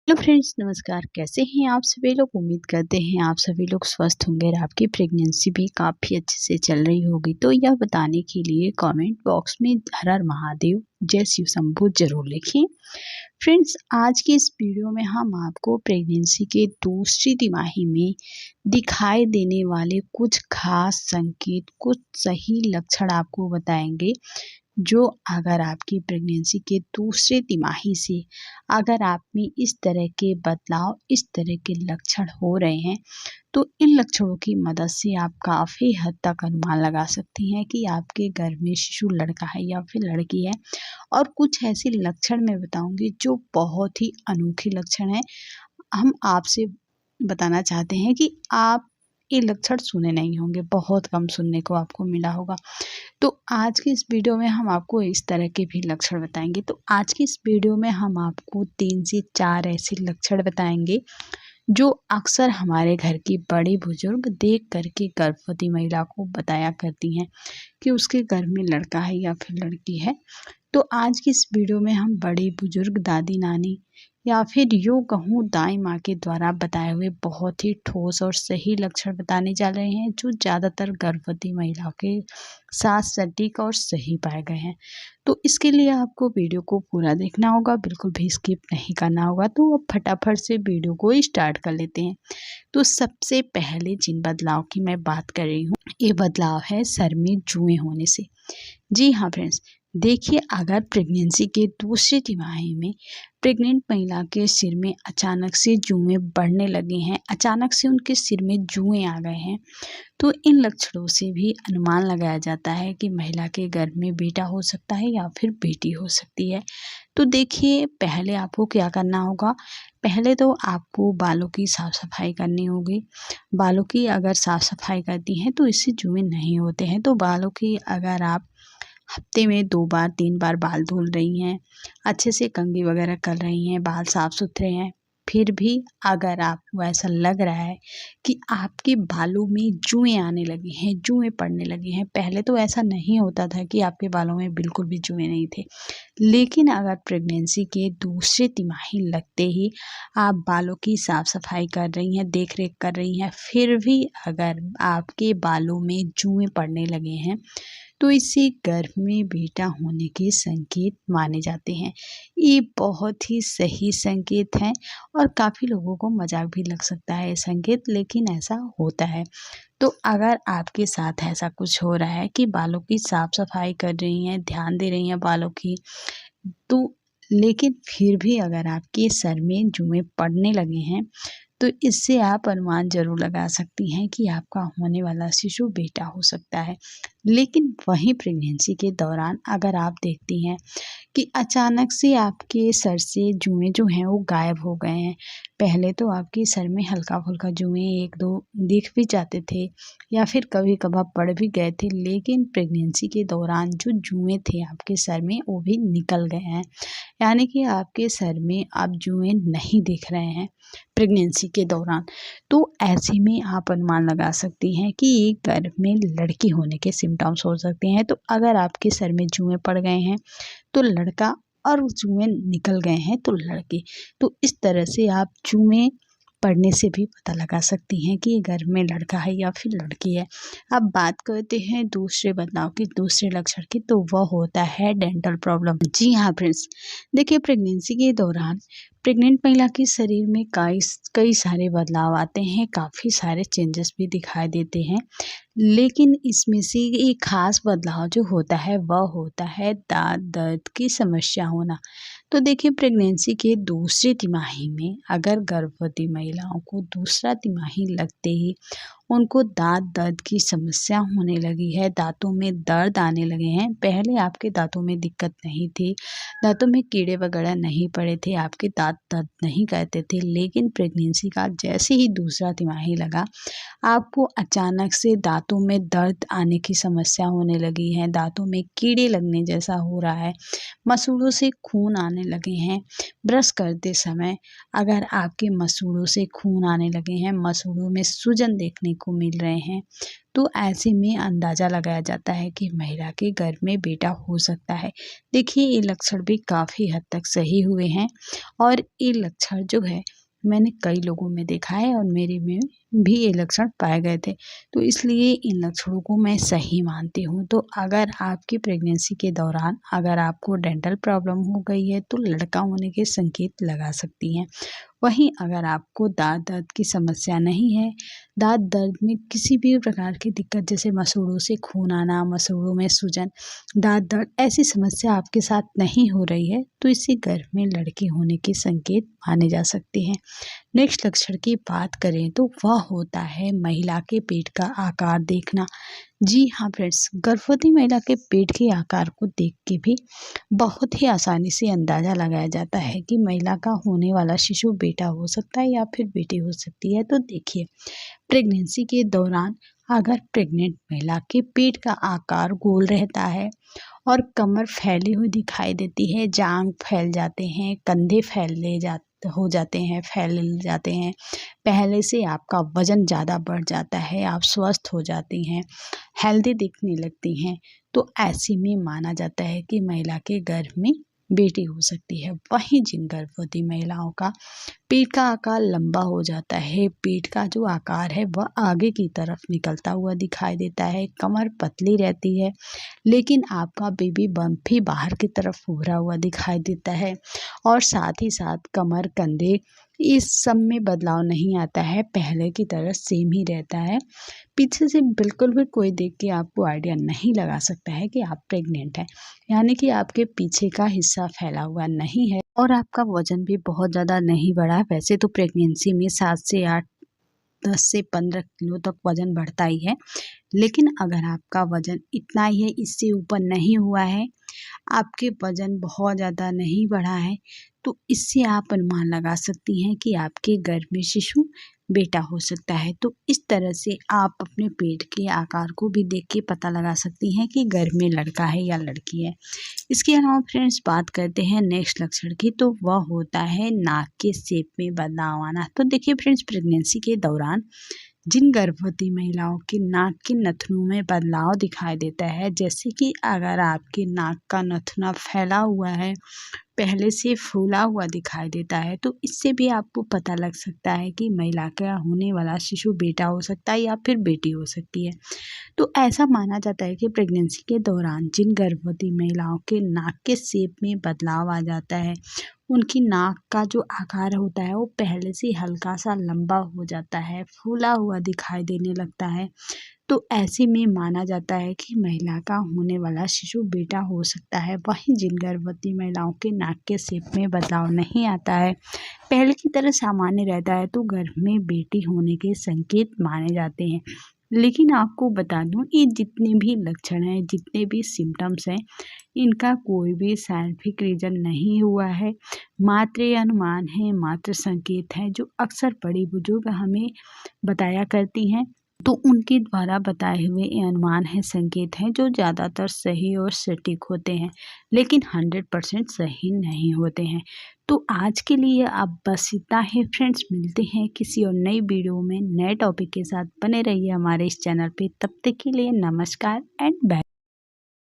Hello friends, नमस्कार। कैसे हैं आप सभी लोग? उम्मीद करते हैं आप सभी लोग स्वस्थ होंगे और आपकी प्रेगनेंसी भी काफ़ी अच्छे से चल रही होगी। तो यह बताने के लिए कमेंट बॉक्स में हर हर महादेव, जय शिव शंभू ज़रूर लिखें। फ्रेंड्स, आज की इस वीडियो में हम आपको प्रेगनेंसी के दूसरी तिमाही में दिखाई देने वाले कुछ खास संकेत, कुछ सही लक्षण आपको बताएंगे, जो अगर आपकी प्रेगनेंसी के दूसरे तिमाही से अगर आप में इस तरह के बदलाव, इस तरह के लक्षण हो रहे हैं, तो इन लक्षणों की मदद से आप काफ़ी हद तक अनुमान लगा सकती हैं कि आपके घर में शिशु लड़का है या फिर लड़की है। और कुछ ऐसे लक्षण मैं बताऊंगी जो बहुत ही अनोखे लक्षण हैं। हम आपसे बताना चाहते हैं कि आप ये लक्षण सुने नहीं होंगे, बहुत कम सुनने को आपको मिला होगा। तो आज की इस वीडियो में हम आपको इस तरह के भी लक्षण बताएंगे। तो आज की इस वीडियो में हम आपको 3 से 4 ऐसे लक्षण बताएंगे जो अक्सर हमारे घर की बड़ी बुजुर्ग देख करके गर्भवती महिला को बताया करती हैं कि उसके घर में लड़का है या फिर लड़की है। तो आज की इस वीडियो में हम बड़ी बुजुर्ग, दादी नानी या फिर यूँ कहूँ दाई माँ के द्वारा बताए हुए बहुत ही ठोस और सही लक्षण बताने जा रहे हैं, जो ज़्यादातर गर्भवती महिलाओं के साथ सटीक और सही पाए गए हैं। तो इसके लिए आपको वीडियो को पूरा देखना होगा, बिल्कुल भी स्किप नहीं करना होगा। तो अब फटाफट से वीडियो को स्टार्ट कर लेते हैं। तो सबसे पहले जिन बदलाव की मैं बात कर रही हूँ, ये बदलाव है सर में जुएँ होने से। जी हाँ फ्रेंड्स, देखिए, अगर प्रेगनेंसी के दूसरी तिमाही में प्रेग्नेंट महिला के सिर में अचानक से जुएँ बढ़ने लगे हैं, अचानक से उनके सिर में जुएँ आ गए हैं, तो इन लक्षणों से भी अनुमान लगाया जाता है कि महिला के गर्भ में बेटा हो सकता है या फिर बेटी हो सकती है। तो देखिए, पहले आपको क्या करना होगा। पहले तो आपको बालों की साफ़ सफाई करनी होगी। बालों की अगर साफ़ सफाई करती हैं तो इससे जुएँ नहीं होते हैं। तो बालों की अगर आप हफ्ते में 2 बार 3 बार बाल धुल रही हैं, अच्छे से कंघी वगैरह कर रही हैं, बाल साफ सुथरे हैं, फिर भी अगर आपको ऐसा लग रहा है कि आपके बालों में जुएँ आने लगी हैं, जुएँ पड़ने लगी हैं, पहले तो ऐसा नहीं होता था कि आपके बालों में बिल्कुल भी जुएँ नहीं थे। लेकिन अगर प्रेगनेंसी के दूसरे तिमाही लगते ही आप बालों की साफ सफाई कर रही हैं, देख रेख कर रही हैं, फिर भी अगर आपके बालों में जुएँ पड़ने लगे हैं, तो इसे गर्भ में बेटा होने के संकेत माने जाते हैं। ये बहुत ही सही संकेत हैं और काफ़ी लोगों को मजाक भी लग सकता है ये संकेत, लेकिन ऐसा होता है। तो अगर आपके साथ ऐसा कुछ हो रहा है कि बालों की साफ सफाई कर रही हैं, ध्यान दे रही हैं बालों की, तो लेकिन फिर भी अगर आपके सर में जुएँ पड़ने लगे हैं, तो इससे आप अनुमान ज़रूर लगा सकती हैं कि आपका होने वाला शिशु बेटा हो सकता है। लेकिन वहीं प्रेगनेंसी के दौरान अगर आप देखती हैं कि अचानक से आपके सर से जुएँ जो हैं वो गायब हो गए हैं। पहले तो आपके सर में हल्का-फुल्का जुएँ 1-2 दिख भी जाते थे या फिर कभी-कभार पड़ भी गए थे, लेकिन प्रेगनेंसी के दौरान जो जुएँ थे आपके सर में वो भी निकल गए हैं। यानी कि आपके सर में अब जुएँ नहीं दिख रहे हैं प्रेगनेंसी के दौरान। तो ऐसे में आप अनुमान लगा सकती हैं कि ये गर्भ में लड़की होने के सिम्पटम्स हो सकते हैं। तो अगर आपके सर में जुएँ पड़ गए हैं तो लड़का, और जुएँ निकल गए हैं तो लड़की। तो इस तरह से आप जुएँ पड़ने से भी पता लगा सकती हैं कि ये गर्भ में लड़का है या फिर लड़की है। अब बात करते हैं दूसरे बदलाव की, दूसरे लक्षण की, तो वह होता है डेंटल प्रॉब्लम। जी हाँ फ्रेंड्स, देखिए, प्रेगनेंसी के दौरान प्रेग्नेंट महिला के शरीर में कई सारे बदलाव आते हैं, काफ़ी सारे चेंजेस भी दिखाई देते हैं। लेकिन इसमें से एक खास बदलाव जो होता है वह होता है दाँत दर्द की समस्या होना। तो देखिए, प्रेगनेंसी के दूसरी तिमाही में अगर गर्भवती महिलाओं को दूसरा तिमाही लगते ही उनको दाँत दर्द की समस्या होने लगी है, दाँतों में दर्द आने लगे हैं। पहले आपके दाँतों में दिक्कत नहीं थी, दाँतों में कीड़े वगैरह नहीं पड़े थे, आपके दाँत दर्द नहीं करते थे, लेकिन प्रेगनेंसी का जैसे ही दूसरा तिमाही लगा, आपको अचानक से दाँतों में दर्द आने की समस्या होने लगी है, दाँतों में कीड़े लगने जैसा हो रहा है, मसूड़ों से खून आने लगे हैं। ब्रश करते समय अगर आपके मसूड़ों से खून आने लगे हैं, मसूड़ों में सूजन देखने को मिल रहे हैं। तो ऐसे में अंदाज़ा लगाया जाता है कि महिला के गर्भ में बेटा हो सकता है। देखिए, ये लक्षण भी काफ़ी हद तक सही हुए हैं और ये लक्षण जो है मैंने कई लोगों में देखा है और मेरे में भी ये लक्षण पाए गए थे। तो इसलिए इन लक्षणों को मैं सही मानती हूँ। तो अगर आपकी प्रेगनेंसी के दौरान अगर आपको डेंटल प्रॉब्लम हो गई है तो लड़का होने के संकेत लगा सकती हैं। वहीं अगर आपको दाँत दर्द की समस्या नहीं है, दाँत दर्द में किसी भी प्रकार की दिक्कत जैसे मसूड़ों से खून आना, मसूड़ों में सूजन, दाँत दर्द ऐसी समस्या आपके साथ नहीं हो रही है तो इससे गर्भ में लड़की होने के संकेत माने जा सकते हैं। नेक्स्ट लक्षण की बात करें तो वह होता है महिला के पेट का आकार देखना। जी हाँ फ्रेंड्स, गर्भवती महिला के पेट के आकार को देख के भी बहुत ही आसानी से अंदाज़ा लगाया जाता है कि महिला का होने वाला शिशु बेटा हो सकता है या फिर बेटी हो सकती है। तो देखिए, प्रेगनेंसी के दौरान अगर प्रेग्नेंट महिला के पेट का आकार गोल रहता है और कमर फैली हुई दिखाई देती है, जांघ फैल जाते हैं, कंधे फैल जाते हैं, पहले से आपका वज़न ज़्यादा बढ़ जाता है, आप स्वस्थ हो जाती हैं, हेल्दी दिखने लगती हैं, तो ऐसे में माना जाता है कि महिला के गर्भ में बेटी हो सकती है। वहीं जिन गर्भवती महिलाओं का पेट का आकार लंबा हो जाता है, पेट का जो आकार है वह आगे की तरफ निकलता हुआ दिखाई देता है, कमर पतली रहती है, लेकिन आपका बेबी बम्प भी बाहर की तरफ उभरा हुआ दिखाई देता है और साथ ही साथ कमर, कंधे इस सब में बदलाव नहीं आता है, पहले की तरह सेम ही रहता है। पीछे से बिल्कुल भी कोई देख के आपको आइडिया नहीं लगा सकता है कि आप प्रेग्नेंट हैं, यानी कि आपके पीछे का हिस्सा फैला हुआ नहीं है और आपका वज़न भी बहुत ज़्यादा नहीं बढ़ा। वैसे तो प्रेगनेंसी में 7 से 8, 10 से 15 किलो तक वज़न बढ़ता ही है, लेकिन अगर आपका वज़न इतना ही है, इससे ऊपर नहीं हुआ है, आपके वज़न बहुत ज़्यादा नहीं बढ़ा है, तो इससे आप अनुमान लगा सकती हैं कि आपके गर्भ में शिशु बेटा हो सकता है। तो इस तरह से आप अपने पेट के आकार को भी देख के पता लगा सकती हैं कि गर्भ में लड़का है या लड़की है। इसके अलावा फ्रेंड्स बात करते हैं नेक्स्ट लक्षण की, तो वह होता है नाक के शेप में बदलाव आना। तो देखिए फ्रेंड्स, प्रेगनेंसी के दौरान जिन गर्भवती महिलाओं के नाक के नथनों में बदलाव दिखाई देता है, जैसे कि अगर आपके नाक का नथुना फैला हुआ है, पहले से फूला हुआ दिखाई देता है, तो इससे भी आपको पता लग सकता है कि महिला का होने वाला शिशु बेटा हो सकता है या फिर बेटी हो सकती है। तो ऐसा माना जाता है कि प्रेगनेंसी के दौरान जिन गर्भवती महिलाओं के नाक के शेप में बदलाव आ जाता है, उनकी नाक का जो आकार होता है वो पहले से हल्का सा लंबा हो जाता है, फूला हुआ दिखाई देने लगता है। तो ऐसे में माना जाता है कि महिला का होने वाला शिशु बेटा हो सकता है। वहीं जिन गर्भवती महिलाओं के नाक के शेप में बदलाव नहीं आता है, पहले की तरह सामान्य रहता है, तो गर्भ में बेटी होने के संकेत माने जाते हैं। लेकिन आपको बता दूं, ये जितने भी लक्षण हैं, जितने भी सिम्टम्स हैं, इनका कोई भी साइंटिफिक रीज़न नहीं हुआ है, मात्र ये अनुमान है, मात्र संकेत हैं जो अक्सर बड़ी बुजुर्ग हमें बताया करती हैं। तो उनके द्वारा बताए हुए ये अनुमान हैं, संकेत हैं जो ज़्यादातर सही और सटीक होते हैं, लेकिन 100% सही नहीं होते हैं। तो आज के लिए अब बस इतना ही फ्रेंड्स, मिलते हैं किसी और नई वीडियो में नए टॉपिक के साथ। बने रहिए हमारे इस चैनल पे, तब तक के लिए नमस्कार एंड बाय।